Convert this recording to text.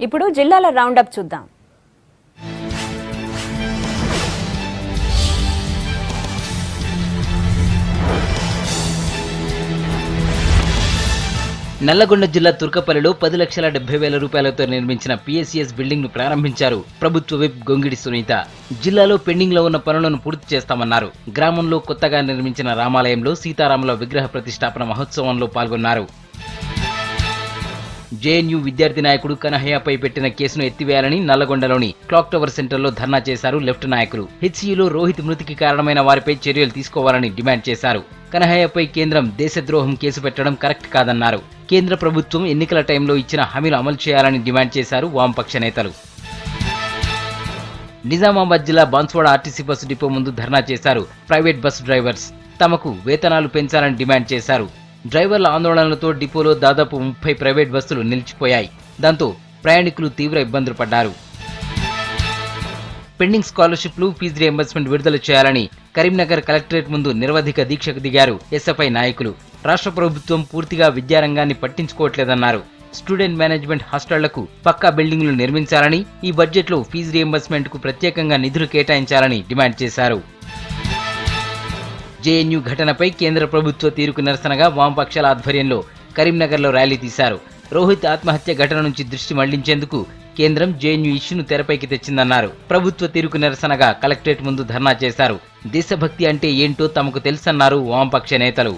ఇప్పుడు జిల్లాల రౌండప్ చూద్దాం. నల్లగొండ జిల్లా తుర్కపల్లిలో 10,70,000 రూపాయలతో నిర్మించిన పిఎస్సిఎస్ బిల్డింగ్ ను ప్రారంభించారు ప్రభుత్వ విప్ గొంగిడి సునీత. జిల్లాలో పెండింగ్ లో ఉన్న పనులను పూర్తి చేస్తామన్నారు. గ్రామంలో కొత్తగా నిర్మించిన రామాలయంలో సీతారాముల విగ్రహ ప్రతిష్టాపన మహోత్సవంలో పాల్గొన్నారు. జేఎన్యూ విద్యార్థి నాయకుడు కనహయ్యపై పెట్టిన కేసును ఎత్తివేయాలని నల్లగొండలోని క్లాక్ టవర్ సెంటర్లో ధర్నా చేశారు లెఫ్ట్ నాయకులు. హెచ్సీయూలో రోహిత్ మృతికి కారణమైన వారిపై చర్యలు తీసుకోవాలని డిమాండ్ చేశారు. కనహయ్యపై కేంద్రం దేశద్రోహం కేసు పెట్టడం కరెక్ట్ కాదన్నారు. కేంద్ర ప్రభుత్వం ఎన్నికల టైంలో ఇచ్చిన హామీలు అమలు చేయాలని డిమాండ్ చేశారు వామపక్ష నేతలు. నిజామాబాద్ జిల్లా బాన్స్వాడ ఆర్టీసీ బస్సు డిపో ముందు ధర్నా చేశారు ప్రైవేట్ బస్సు డ్రైవర్స్. తమకు వేతనాలు పెంచాలని డిమాండ్ చేశారు. డ్రైవర్ల ఆందోళనలతో డిపోలో దాదాపు 30 ప్రైవేట్ బస్సులు నిలిచిపోయాయి. దాంతో ప్రయాణికులు తీవ్ర ఇబ్బందులు పడ్డారు. పెండింగ్ స్కాలర్షిప్లు, ఫీజు రియంబర్స్మెంట్ విడుదల చేయాలని కరీంనగర్ కలెక్టరేట్ ముందు నిరవధిక దీక్షకు దిగారు ఎస్ఎఫ్ఐ నాయకులు. రాష్ట్ర ప్రభుత్వం పూర్తిగా విద్యారంగాన్ని పట్టించుకోవట్లేదన్నారు. స్టూడెంట్ మేనేజ్మెంట్ హాస్టళ్లకు పక్కా బిల్డింగ్లు నిర్మించాలని, ఈ బడ్జెట్లో ఫీజు రియంబర్స్మెంట్ కు ప్రత్యేకంగా నిధులు కేటాయించాలని డిమాండ్ చేశారు. జేఎన్యూ ఘటనపై కేంద్ర ప్రభుత్వ తీరుకు నిరసనగా వామపక్షాల ఆధ్వర్యంలో కరీంనగర్లో ర్యాలీ తీశారు. రోహిత్ ఆత్మహత్య ఘటన నుంచి దృష్టి మళ్లించేందుకు కేంద్రం జేఎన్యూ ఇష్యూను తెరపైకి తెచ్చిందన్నారు. ప్రభుత్వ తీరుకు నిరసనగా కలెక్టరేట్ ముందు ధర్నా చేశారు. దేశభక్తి అంటే ఏంటో తమకు తెలుసన్నారు వామపక్ష నేతలు.